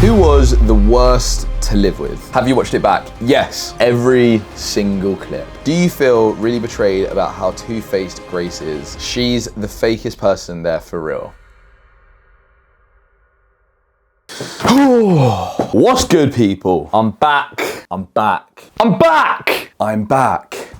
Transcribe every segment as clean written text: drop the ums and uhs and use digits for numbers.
Who was the worst to live with? Have you watched it back? Yes, every single clip. Do you feel really betrayed about how two-faced Grace is? She's the fakest person there for real. What's good, people? I'm back.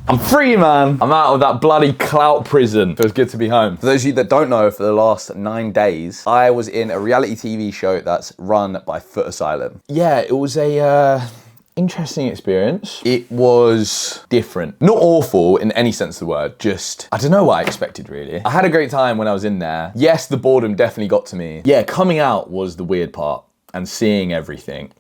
I'm free, man. I'm out of that bloody clout prison. Feels good to be home. For those of you that don't know, for the last 9 days, I was in a reality TV show that's run by Footasylum. Yeah, it was a interesting experience. It was different. Not awful in any sense of the word, just, I don't know what I expected really. I had a great time when I was in there. Yes, the boredom definitely got to me. Yeah, coming out was the weird part and seeing everything.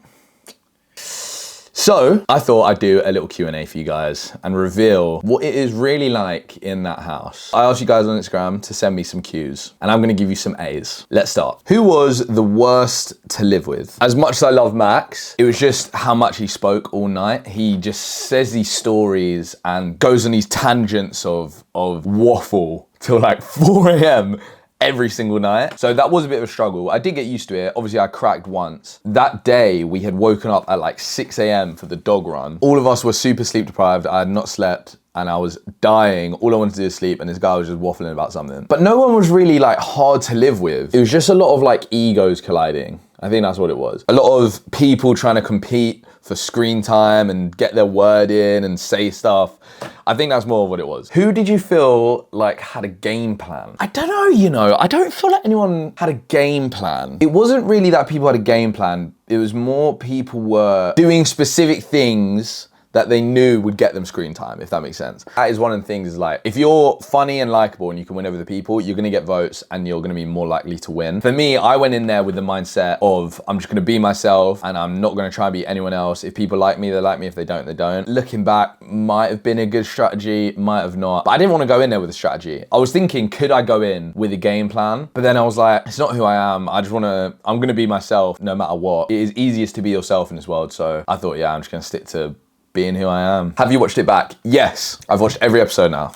So I thought I'd do a little Q&A for you guys and reveal what it is really like in that house. I asked you guys on Instagram to send me some Qs and I'm gonna give you some As. Let's start. Who was the worst to live with? As much as I love Max, it was just how much he spoke all night. He just says these stories and goes on these tangents of waffle till like 4 a.m. every single night. So that was a bit of a struggle. I did get used to it. Obviously I cracked once. That day we had woken up at like 6 a.m. for the dog run. All of us were super sleep deprived. I had not slept and I was dying. All I wanted to do is sleep and this guy was just waffling about something. But no one was really like hard to live with. It was just a lot of like egos colliding. I think that's what it was. A lot of people trying to compete for screen time and get their word in and say stuff. I think that's more of what it was. Who did you feel like had a game plan? I don't know, you know, I don't feel like anyone had a game plan. It wasn't really that people had a game plan. It was more people were doing specific things that they knew would get them screen time, if that makes sense. That is one of the things is like, if you're funny and likable and you can win over the people, you're gonna get votes and you're gonna be more likely to win. For me, I went in there with the mindset of, I'm just gonna be myself and I'm not gonna try and be anyone else. If people like me, they like me. If they don't, they don't. Looking back, might have been a good strategy, might have not. But I didn't wanna go in there with a strategy. I was thinking, could I go in with a game plan? But then I was like, it's not who I am. I'm gonna be myself no matter what. It is easiest to be yourself in this world. So I thought, yeah, I'm just gonna stick to being who I am. Have you watched it back? Yes, I've watched every episode now.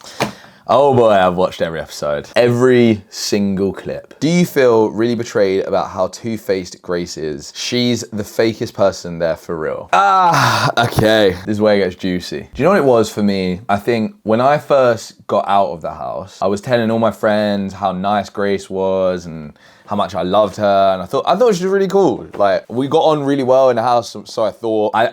Oh boy, I've watched every episode. Every single clip. Do you feel really betrayed about how two-faced Grace is? She's the fakest person there for real. Okay. This is where it gets juicy. Do you know what it was for me? I think when I first got out of the house, I was telling all my friends how nice Grace was and how much I loved her, and I thought she was really cool. Like, we got on really well in the house, so I thought, I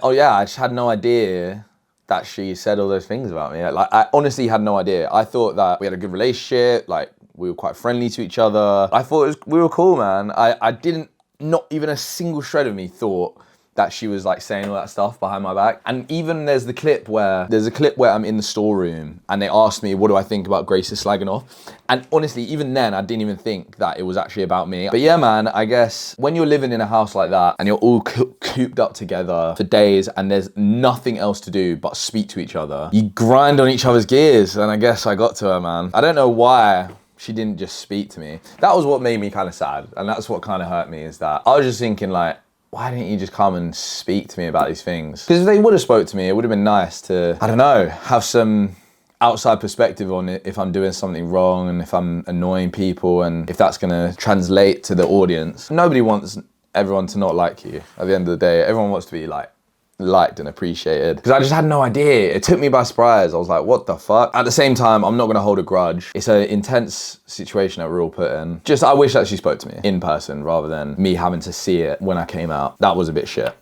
just had no idea that she said all those things about me. Like, I honestly had no idea. I thought that we had a good relationship, like, we were quite friendly to each other. I thought we were cool, man. I didn't, not even a single shred of me thought that she was like saying all that stuff behind my back. And even there's a clip where I'm in the storeroom and they asked me, what do I think about Grace's slagging off? And honestly, even then, I didn't even think that it was actually about me. But yeah, man, I guess when you're living in a house like that and you're all cooped up together for days and there's nothing else to do but speak to each other, you grind on each other's gears. And I guess I got to her, man. I don't know why she didn't just speak to me. That was what made me kind of sad. And that's what kind of hurt me, is that I was just thinking like, why didn't you just come and speak to me about these things? Because if they would have spoke to me, it would have been nice to, I don't know, have some outside perspective on it if I'm doing something wrong and if I'm annoying people and if that's gonna translate to the audience. Nobody wants everyone to not like you. At the end of the day, everyone wants to be liked and appreciated. Because I just had no idea. It took me by surprise. I was like, what the fuck? At the same time, I'm not gonna hold a grudge. It's an intense situation that we're all put in. Just, I wish that she spoke to me in person rather than me having to see it when I came out. That was a bit shit.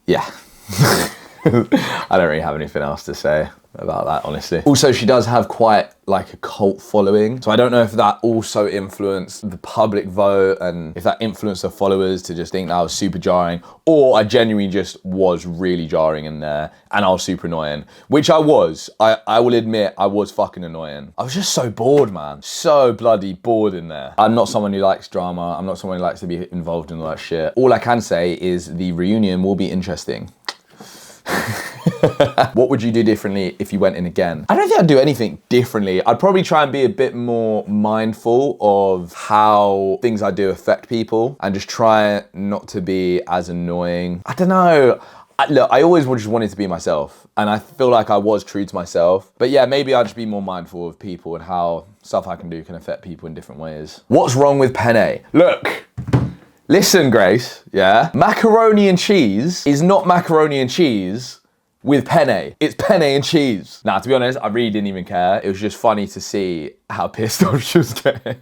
Yeah. I don't really have anything else to say about that, honestly. Also, she does have quite like a cult following. So I don't know if that also influenced the public vote and if that influenced her followers to just think that I was super jarring, or I genuinely just was really jarring in there and I was super annoying, which I was. I will admit I was fucking annoying. I was just so bored, man. So bloody bored in there. I'm not someone who likes drama. I'm not someone who likes to be involved in all that shit. All I can say is the reunion will be interesting. What would you do differently if you went in again? I don't think I'd do anything differently. I'd probably try and be a bit more mindful of how things I do affect people and just try not to be as annoying. I don't know. Look, I always just wanted to be myself and I feel like I was true to myself. But yeah, maybe I'd just be more mindful of people and how stuff I can do can affect people in different ways. What's wrong with Penne? Look, Listen, Grace, yeah? Macaroni and cheese is not macaroni and cheese with penne. It's penne and cheese. Nah, to be honest, I really didn't even care. It was just funny to see how pissed off she was getting.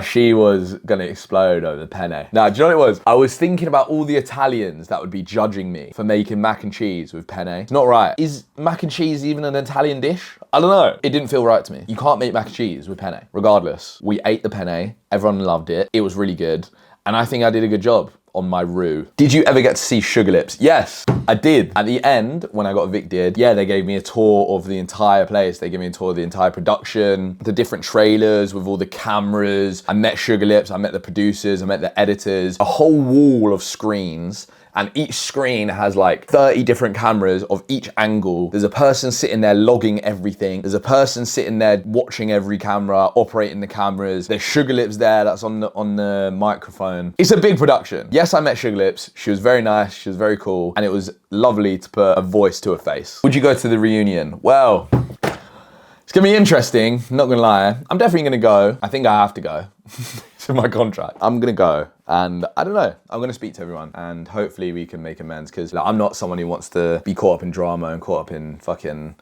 She was gonna explode over the penne. Nah, do you know what it was? I was thinking about all the Italians that would be judging me for making mac and cheese with penne. It's not right. Is mac and cheese even an Italian dish? I don't know. It didn't feel right to me. You can't make mac and cheese with penne. Regardless, we ate the penne. Everyone loved it. It was really good. And I think I did a good job on my roux. Did you ever get to see Sugar Lips? Yes, I did. At the end, when I got evicted, yeah, they gave me a tour of the entire place. They gave me a tour of the entire production, the different trailers with all the cameras. I met Sugar Lips, I met the producers, I met the editors, a whole wall of screens. And each screen has like 30 different cameras of each angle. There's a person sitting there logging everything. There's a person sitting there watching every camera, operating the cameras. There's Sugar Lips there that's on the microphone. It's a big production. Yes, I met Sugar Lips. She was very nice, she was very cool, and it was lovely to put a voice to a face. Would you go to the reunion? Well, it's gonna be interesting, not gonna lie. I'm definitely gonna go. I think I have to go. It's in my contract. I'm gonna go, and I don't know, I'm gonna speak to everyone, and hopefully we can make amends, because like, I'm not someone who wants to be caught up in drama and caught up in fucking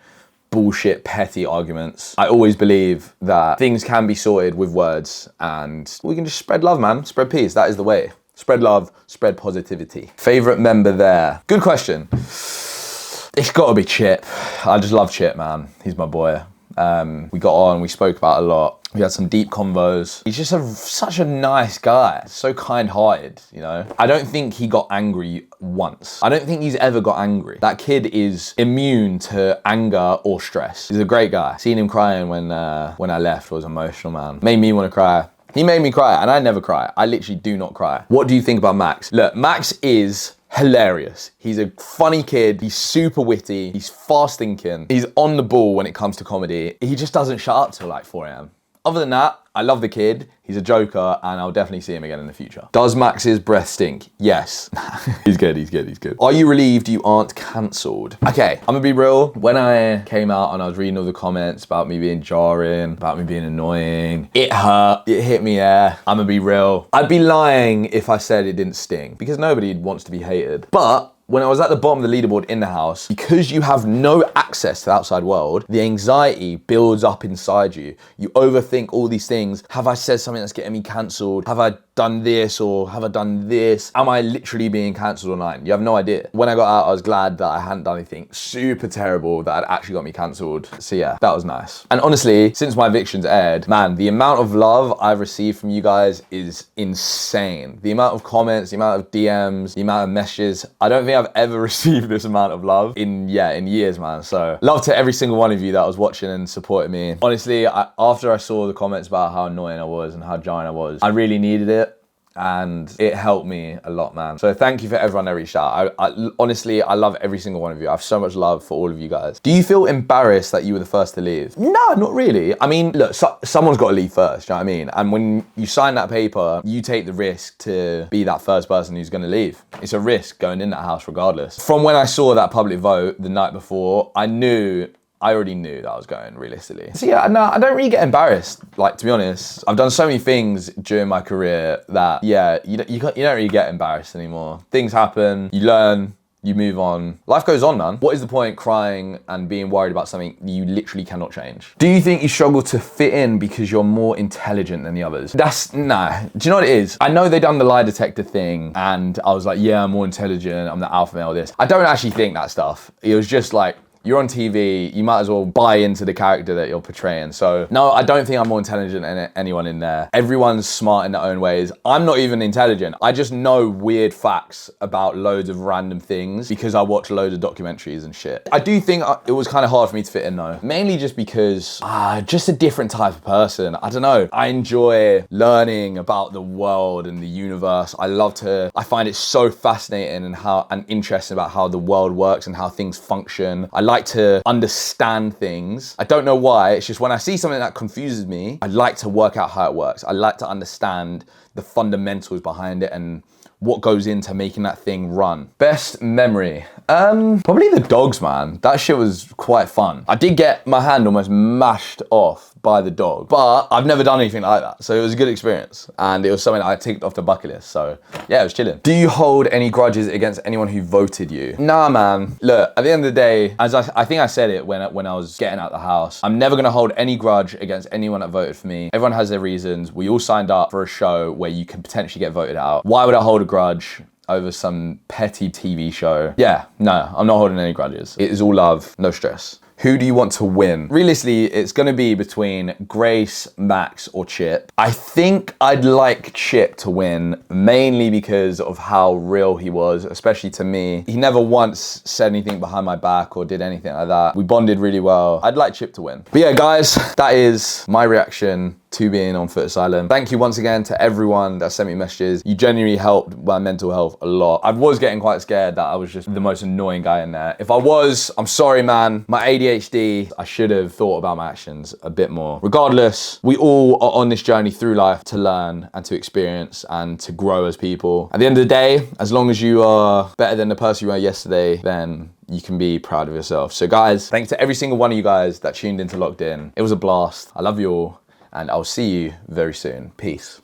bullshit, petty arguments. I always believe that things can be sorted with words, and we can just spread love, man. Spread peace, that is the way. Spread love, spread positivity. Favorite member there? Good question. It's gotta be Chip. I just love Chip, man. He's my boy. We got on, we spoke about a lot. We had some deep convos. He's just such a nice guy, so kind-hearted, you know? I don't think he got angry once. I don't think he's ever got angry. That kid is immune to anger or stress. He's a great guy. Seeing him crying when I left was emotional, man. Made me want to cry. He made me cry, and I never cry. I literally do not cry. What do you think about Max? Look, Max is hilarious. He's a funny kid. He's super witty. He's fast thinking. He's on the ball when it comes to comedy. He just doesn't shut up till like 4 a.m. Other than that, I love the kid. He's a joker, and I'll definitely see him again in the future. Does Max's breath stink? Yes. He's good, he's good, he's good. Are you relieved you aren't cancelled? Okay, I'm gonna be real. When I came out and I was reading all the comments about me being jarring, about me being annoying, it hurt, it hit me, yeah. I'm gonna be real. I'd be lying if I said it didn't sting, because nobody wants to be hated. But when I was at the bottom of the leaderboard in the house, because you have no access to the outside world, the anxiety builds up inside you. You overthink all these things. Have I said something that's getting me cancelled? Have I done this, or have I done this? Am I literally being cancelled online? You have no idea. When I got out, I was glad that I hadn't done anything super terrible that had actually got me cancelled. So yeah, that was nice. And honestly, since my evictions aired, man, the amount of love I've received from you guys is insane. The amount of comments, the amount of DMs, the amount of messages. I don't think I've ever received this amount of love in years, man. So love to every single one of you that was watching and supporting me. Honestly, after I saw the comments about how annoying I was and how jarring I was, I really needed it. And it helped me a lot, man. So thank you for everyone that reached out. Honestly, I love every single one of you. I have so much love for all of you guys. Do you feel embarrassed that you were the first to leave? No, not really. I mean, look, someone's got to leave first, you know what I mean? And when you sign that paper, you take the risk to be that first person who's gonna leave. It's a risk going in that house regardless. From when I saw that public vote the night before, I already knew that I was going, realistically. So yeah, no, I don't really get embarrassed. Like, to be honest, I've done so many things during my career that, yeah, you don't really get embarrassed anymore. Things happen, you learn, you move on. Life goes on, man. What is the point crying and being worried about something you literally cannot change? Do you think you struggle to fit in because you're more intelligent than the others? Nah. Do you know what it is? I know they done the lie detector thing, and I was like, yeah, I'm more intelligent, I'm the alpha male, this. I don't actually think that stuff. It was just like, you're on TV, you might as well buy into the character that you're portraying. So no, I don't think I'm more intelligent than anyone in there. Everyone's smart in their own ways. I'm not even intelligent. I just know weird facts about loads of random things because I watch loads of documentaries and shit. I do think it was kind of hard for me to fit in though. Mainly just because, just a different type of person. I don't know. I enjoy learning about the world and the universe. I find it so fascinating and interesting about how the world works and how things function. I like to understand things. I don't know why, it's just when I see something that confuses me, I like to work out how it works. I like to understand the fundamentals behind it and what goes into making that thing run. Best memory. Probably the dogs, man. That shit was quite fun. I did get my hand almost mashed off by the dog, but I've never done anything like that. So it was a good experience. And it was something I ticked off the bucket list. So yeah, it was chilling. Do you hold any grudges against anyone who voted you? Nah, man. Look, at the end of the day, as I think I said it when I was getting out the house, I'm never gonna hold any grudge against anyone that voted for me. Everyone has their reasons. We all signed up for a show where you can potentially get voted out. Why would I hold a grudge over some petty TV show? Yeah, no, I'm not holding any grudges. It is all love, no stress. Who do you want to win? Realistically, it's gonna be between Grace, Max, or Chip. I think I'd like Chip to win, mainly because of how real he was, especially to me. He never once said anything behind my back or did anything like that. We bonded really well. I'd like Chip to win. But yeah, guys, that is my reaction to being on Footasylum. Thank you once again to everyone that sent me messages. You genuinely helped my mental health a lot. I was getting quite scared that I was just the most annoying guy in there. If I was, I'm sorry, man. My ADHD, I should have thought about my actions a bit more. Regardless, we all are on this journey through life to learn and to experience and to grow as people. At the end of the day, as long as you are better than the person you were yesterday, then you can be proud of yourself. So guys, thanks to every single one of you guys that tuned into Locked In. It was a blast. I love you all. And I'll see you very soon. Peace.